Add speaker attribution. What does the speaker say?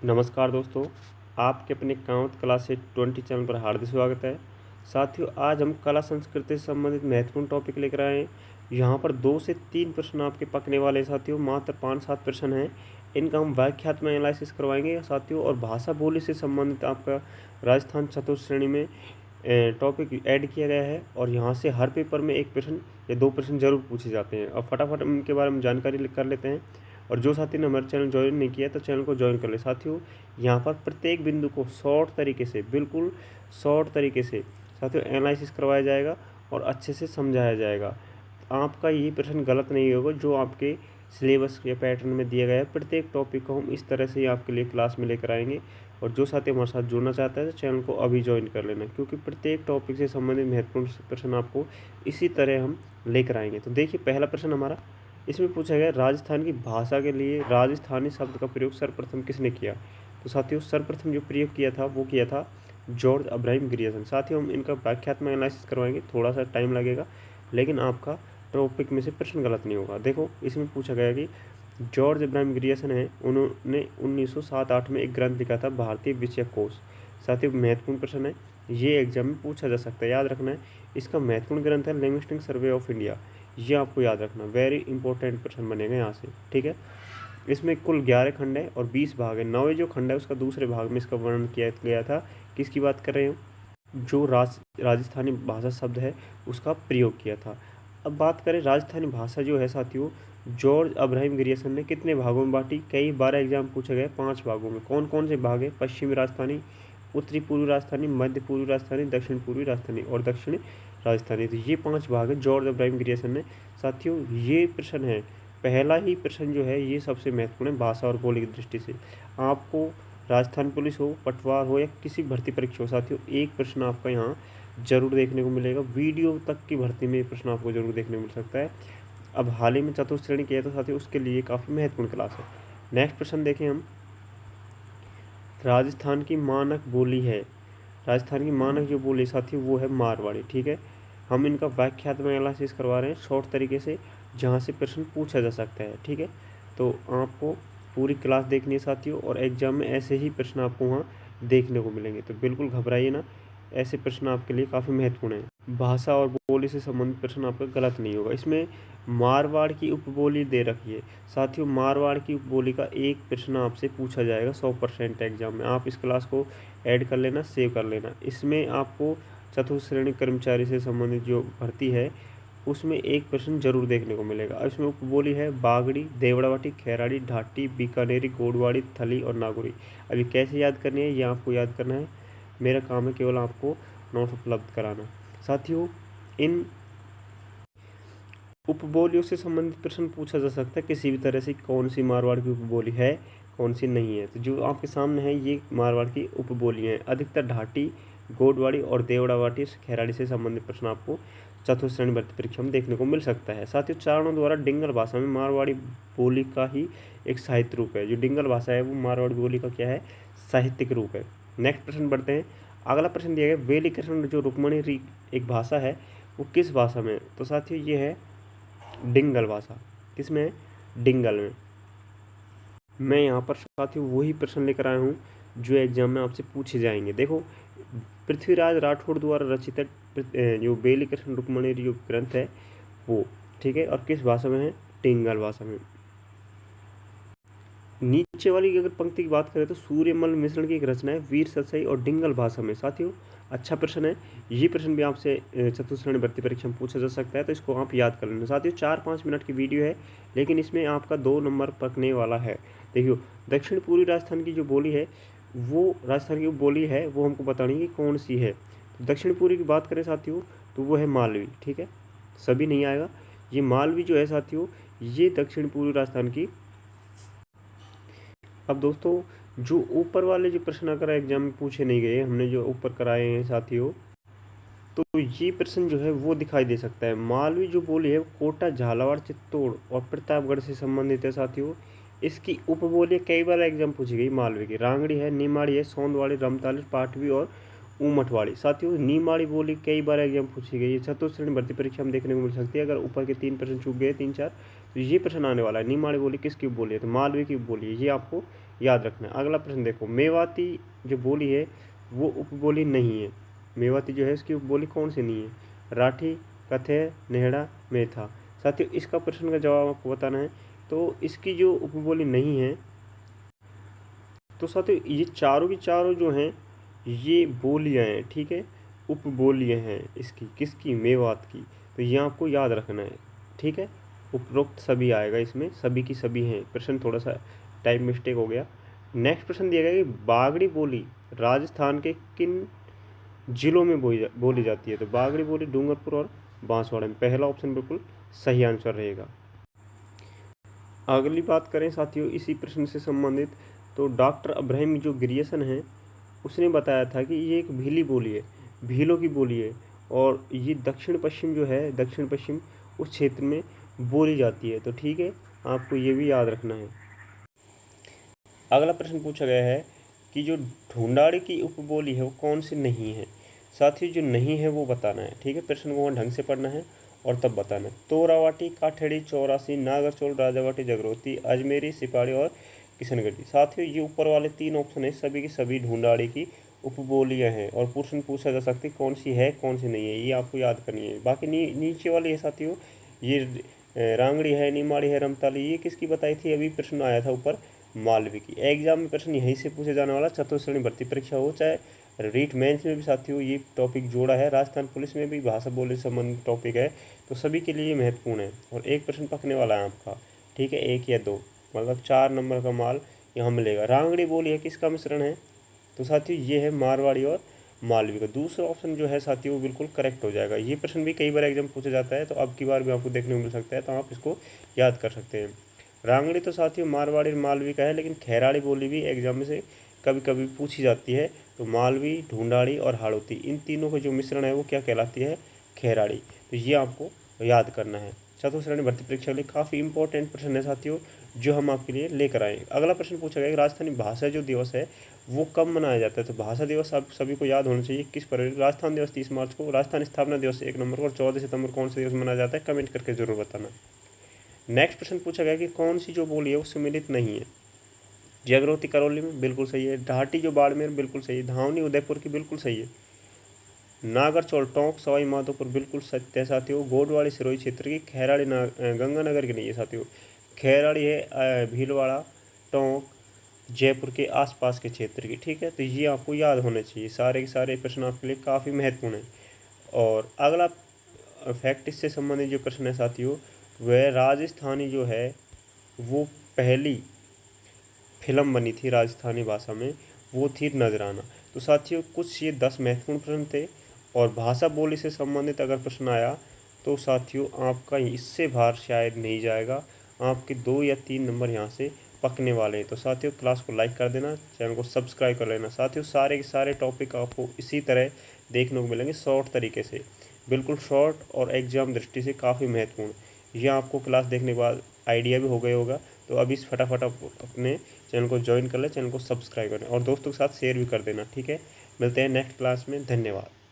Speaker 1: नमस्कार दोस्तों, आपके अपने कांवत क्लास 20 चैनल पर हार्दिक स्वागत है। साथियों, आज हम कला संस्कृति से संबंधित महत्वपूर्ण टॉपिक लेकर आए हैं। यहाँ पर 2 से 3 प्रश्न आपके पकने वाले हैं साथियों, मात्र 5-7 प्रश्न हैं। इनका हम वाक्यात्मक एनालिसिस करवाएंगे साथियों, और भाषा बोली से संबंधित आपका राजस्थान चतुर्थ श्रेणी में टॉपिक ऐड किया गया है। और यहाँ से हर पेपर में 1 प्रश्न या 2 प्रश्न जरूर पूछे जाते हैं। अब फटाफट इनके बारे में जानकारी कर लेते हैं। और जो साथी ने हमारे चैनल ज्वाइन नहीं किया तो चैनल को ज्वाइन कर ले। साथियों, यहाँ पर प्रत्येक बिंदु को शॉर्ट तरीके से, बिल्कुल शॉर्ट तरीके से साथियों एनालिसिस करवाया जाएगा और अच्छे से समझाया जाएगा। आपका ये प्रश्न गलत नहीं होगा जो आपके सिलेबस या पैटर्न में दिया गया है। प्रत्येक टॉपिक को हम इस तरह से आपके लिए क्लास में लेकर आएंगे। और जो साथी हमारे साथ जुड़ना चाहता है तो चैनल को अभी ज्वाइन कर लेना, क्योंकि प्रत्येक टॉपिक से संबंधित महत्वपूर्ण प्रश्न आपको इसी तरह हम लेकर आएंगे। तो देखिए, पहला प्रश्न हमारा इसमें पूछा गया, राजस्थान की भाषा के लिए राजस्थानी शब्द का प्रयोग सर्वप्रथम किसने किया। तो साथियों, सर्वप्रथम जो प्रयोग किया था वो किया था जॉर्ज अब्राहम ग्रियर्सन। साथियों, हम इनका व्याख्यात्मक एनालिसिस करवाएंगे, थोड़ा सा टाइम लगेगा, लेकिन आपका टॉपिक में से प्रश्न गलत नहीं होगा। देखो, इसमें पूछा गया कि जॉर्ज अब्राहम ग्रियर्सन है, उन्होंने 1907-8 में एक ग्रंथ लिखा था, भारतीय विषय कोश। साथियों, महत्वपूर्ण प्रश्न है, ये एग्जाम में पूछा जा सकता है, याद रखना है। इसका महत्वपूर्ण ग्रंथ है लिंग्विस्टिक सर्वे ऑफ इंडिया। ये आपको याद रखना, वेरी इंपॉर्टेंट प्रश्न बनेगा यहाँ से, ठीक है। इसमें कुल 11 खंड है और 20 भाग है। 9वें जो खंड है उसका दूसरे भाग में इसका वर्णन किया गया था। किसकी बात कर रहे हो? जो राजस्थानी भाषा शब्द है उसका प्रयोग किया था। अब बात करें राजस्थानी भाषा जो है साथियों, जॉर्ज अब्राहम ग्रियर्सन ने कितने भागों में बांटी? कई बार एग्जाम पूछा गया, 5 भागों में। कौन कौन से भाग है? पश्चिमी राजस्थानी, उत्तरी पूर्वी राजस्थानी, मध्य पूर्वी राजस्थानी, दक्षिण पूर्वी राजस्थानी और दक्षिणी राजस्थानी। तो ये 5 भाग है जॉर्ज अब्राहम ग्रियर्सन ने। साथियों, ये प्रश्न है, पहला ही प्रश्न जो है ये सबसे महत्वपूर्ण है भाषा और बोली की दृष्टि से। आपको राजस्थान पुलिस हो, पटवार हो या किसी भर्ती परीक्षा हो साथियों, एक प्रश्न आपका यहाँ जरूर देखने को मिलेगा। वीडियो तक की भर्ती में ये प्रश्न आपको जरूर देखने को मिल सकता है। अब हाल ही में चतुर्थ श्रेणी किया तो साथियों उसके लिए काफ़ी महत्वपूर्ण क्लास है। नेक्स्ट प्रश्न देखें हम, राजस्थान की मानक बोली है। राजस्थान की मानक जो बोली साथियों वो है मारवाड़ी, ठीक है। हम इनका व्याख्यात्मक एनालिसिस करवा रहे हैं शॉर्ट तरीके से, जहाँ से प्रश्न पूछा जा सकता है, ठीक है। तो आपको पूरी क्लास देखनी है साथियों, और एग्जाम में ऐसे ही प्रश्न आपको वहाँ देखने को मिलेंगे, तो बिल्कुल घबराइए ना। ऐसे प्रश्न आपके लिए काफ़ी महत्वपूर्ण है। भाषा और बोली से संबंधित प्रश्न आपका गलत नहीं होगा। इसमें मारवाड़ की उपबोली दे रखी है साथियों। मारवाड़ की उपबोली का एक प्रश्न आपसे पूछा जाएगा 100% एग्जाम में। आप इस क्लास को ऐड कर लेना, सेव कर लेना। इसमें आपको चतुर्थ श्रेणी कर्मचारी से संबंधित जो भर्ती है उसमें एक प्रश्न जरूर देखने को मिलेगा। इसमें उपबोली है बागड़ी, देवड़ावाटी, खैराड़ी, ढाटी, बीकानेरी, गोडवाड़ी, थली और नागौरी। अभी कैसे याद करनी है ये आपको याद करना है, मेरा काम है केवल आपको नोट्स उपलब्ध कराना। साथियों, इन उपबोलियों से संबंधित प्रश्न पूछा जा सकता है किसी भी तरह से, कौन सी मारवाड़ की उपबोली है, कौन सी नहीं है। तो जो आपके सामने है ये मारवाड़ की उपबोलियाँ हैं। अधिकतर ढाटी, गोडवाड़ी और देवड़ावाटी, खैराड़ी से संबंधित प्रश्न आपको चतुर्थ श्रेणी भर्ती परीक्षा में देखने को मिल सकता है। साथ ही चारणों द्वारा डिंगल भाषा में मारवाड़ी बोली का ही एक साहित्य रूप है। जो डिंगल भाषा है वो मारवाड़ी बोली का क्या है? साहित्यिक रूप है। नेक्स्ट प्रश्न बढ़ते हैं। अगला प्रश्न दिया गया, वेली कृष्ण जो रुक्मणी एक भाषा है वो किस भाषा में? तो साथियों ये है डिंगल भाषा। किसमें है? डिंगल में। मैं यहाँ पर साथियों वही प्रश्न लेकर आया हूँ जो एग्जाम में आपसे पूछे जाएंगे। देखो, पृथ्वीराज राठौड़ द्वारा रचित जो बेली कृष्ण रुक्मणी जो ग्रंथ है वो, ठीक है, और किस भाषा में है? डिंगल भाषा में। नीचे वाली अगर पंक्ति की बात करें तो सूर्यमल मिश्रण की एक रचना है वीर सतसई और डिंगल भाषा में। साथियों, अच्छा प्रश्न है, ये प्रश्न भी आपसे चतुर्थ श्रेणी भर्ती परीक्षा में पूछा जा सकता है, तो इसको आप याद कर लेना। साथियों, 4-5 मिनट की वीडियो है, लेकिन इसमें आपका 2 नंबर पकने वाला है। देखियो, दक्षिण पूर्वी राजस्थान की जो बोली है वो राजस्थान की बोली है वो हमको बतानी है कि कौन सी है। तो दक्षिण पूर्वी की बात करें साथियों तो वो है मालवी, ठीक है। सभी नहीं आएगा, ये मालवी जो है साथियों ये दक्षिण पूर्वी राजस्थान की। अब दोस्तों, जो ऊपर वाले जो प्रश्न अगर एग्जाम में पूछे नहीं गए, हमने जो ऊपर कराए हैं साथियों, तो ये प्रश्न जो है वो दिखाई दे सकता है। मालवी जो बोली है कोटा, झालावाड़, चित्तौड़ और प्रतापगढ़ से संबंधित है साथियों। इसकी उपबोली कई बार एग्जाम पूछी गई मालवी की। रांगड़ी है, नीमाड़ी है, सोंदवाड़ी, रमताली, पाटवी और ऊमठवाड़ी। साथियों, नीमाड़ी बोली कई बार एग्जाम पूछी गई है, चतुर्थ श्रेणी भर्ती परीक्षा में देखने को मिल सकती है। अगर ऊपर के 3 प्रश्न चूक गए, 3-4, तो ये प्रश्न आने वाला है, निमाड़ी बोली किसकी बोली है, तो मालवी की बोली है, ये आपको याद रखना है। अगला प्रश्न देखो, मेवाती जो बोली है वो उपबोली नहीं है। मेवाती जो है इसकी उपबोली कौन सी नहीं है, राठी, कथय, नेहड़ा, मेथा। साथियों इसका प्रश्न का जवाब आपको बताना है। तो इसकी जो उपबोली नहीं है, तो साथियों ये चारों की चारों जो हैं ये बोलियां हैं, ठीक है, उपबोलियां हैं इसकी, किसकी, मेवात की। तो ये आपको याद रखना है, ठीक है। उपरोक्त सभी आएगा इसमें, सभी की सभी हैं। प्रश्न थोड़ा सा टाइप मिस्टेक हो गया। नेक्स्ट प्रश्न दिया गया कि बागड़ी बोली राजस्थान के किन जिलों में बोली जाती है, तो बागड़ी बोली डूंगरपुर और बांसवाड़ा में। पहला ऑप्शन बिल्कुल सही आंसर रहेगा। अगली बात करें साथियों इसी प्रश्न से संबंधित, तो डॉक्टर अब्राहम जो ग्रियर्सन है उसने बताया था कि ये एक भीली बोली है, भीलों की बोली है, और ये दक्षिण पश्चिम जो है, दक्षिण पश्चिम उस क्षेत्र में बोली जाती है। तो ठीक है, आपको ये भी याद रखना है। अगला प्रश्न पूछा गया है कि जो ढूंढाड़ी की उपबोली है वो कौन सी नहीं है। साथियों जो नहीं है वो बताना है, ठीक है। प्रश्न को वहाँ ढंग से पढ़ना है और तब बताना है। तोरावाटी, काठेड़ी, चौरासी, नागरचोल, राजावाटी, जगरोती, अजमेरी, सिपाड़ी और किशनगढ़ी। साथियों ये ऊपर वाले 3 ऑप्शन है, सभी की सभी ढूंढाड़ी की उपबोलियाँ हैं, और प्रश्न पूछा जा सकती है कौन सी है कौन सी नहीं है, ये आपको याद करनी है। बाकी नीचे वाली है साथियों, ये रांगड़ी है, निमाड़ी है, रमताली, ये किसकी बताई थी, अभी प्रश्न आया था ऊपर, मालवी की। एग्जाम में प्रश्न यहीं से पूछे जाने वाला, चतुर्थ श्रेणी भर्ती परीक्षा हो चाहे रीट मेंस में भी साथियों ये टॉपिक जोड़ा है, राजस्थान पुलिस में भी भाषा बोली संबंधित टॉपिक है, तो सभी के लिए महत्वपूर्ण है। और एक प्रश्न पकने वाला है आपका, ठीक है, 1 या 2, मतलब 4 नंबर का माल यहाँ मिलेगा। रांगड़ी बोली है किसका मिश्रण है, तो साथियों ये है मारवाड़ी और मालवी का। दूसरा ऑप्शन जो है साथियों वो बिल्कुल करेक्ट हो जाएगा। ये प्रश्न भी कई बार एग्जाम पूछा जाता है, तो अब की बार भी आपको देखने को मिल सकता है, तो आप इसको याद कर सकते हैं। रांगड़ी तो साथियों मारवाड़ी और मालवी का है, लेकिन खैराड़ी बोली भी एग्जाम में से कभी कभी पूछी जाती है। तो मालवी, ढूंढाड़ी और हाड़ौती, इन तीनों का जो मिश्रण है वो क्या कहलाती है, खैराड़ी। तो ये आपको याद करना है। चतुर्थ श्रेणी भर्ती परीक्षा के लिए काफ़ी इंपॉर्टेंट प्रश्न है साथियों, जो हम आपके लिए लेकर आए। अगला प्रश्न पूछा गया कि राजस्थानी भाषा जो दिवस है वो कब मनाया जाता है, तो भाषा दिवस आप सभी को याद होना चाहिए किस पर। राजस्थान दिवस 30 मार्च को, राजस्थान स्थापना दिवस 1 नंबर को, और 14 सितंबर कौन सा दिवस मनाया जाता है, कमेंट करके जरूर बताना। नेक्स्ट प्रश्न पूछा गया कि कौन सी जो बोली है वो सम्मिलित नहीं है। जागृति करौली में बिल्कुल सही है, ढाटी जो बाड़मेर बिल्कुल सही है, धावनी उदयपुर की बिल्कुल सही है, नागरचौल, टोंक, सवाई माधोपुर बिल्कुल सत्य है साथियों, गोडवाड़ी सिरोही क्षेत्र की, खैराड़ी गंगानगर की नहीं है साथियों, खैराड़ी है भीलवाड़ा, टोंक, जयपुर के आसपास के क्षेत्र की, ठीक है। तो ये आपको याद होने चाहिए, सारे के सारे प्रश्न आपके लिए काफ़ी महत्वपूर्ण है। और अगला फैक्ट इससे संबंधित जो प्रश्न है साथियों, वह राजस्थानी जो है वो पहली फिल्म बनी थी राजस्थानी भाषा में, वो थी नजराना। तो साथियों कुछ ये 10 महत्वपूर्ण प्रश्न थे, और भाषा बोली से संबंधित अगर प्रश्न आया तो साथियों आपका इससे बाहर शायद नहीं जाएगा, आपके 2 या 3 नंबर यहाँ से पकने वाले हैं। तो साथियों क्लास को लाइक कर देना, चैनल को सब्सक्राइब कर लेना। साथियों सारे के सारे टॉपिक आपको इसी तरह देखने को मिलेंगे शॉर्ट तरीके से, बिल्कुल शॉर्ट और एग्जाम दृष्टि से काफ़ी महत्वपूर्ण। यह आपको क्लास देखने के बाद आइडिया भी हो गया होगा। तो अभी फटाफट अपने चैनल को ज्वाइन कर लें, चैनल को सब्सक्राइब करें और दोस्तों के साथ शेयर भी कर देना, ठीक है। मिलते हैं नेक्स्ट क्लास में, धन्यवाद।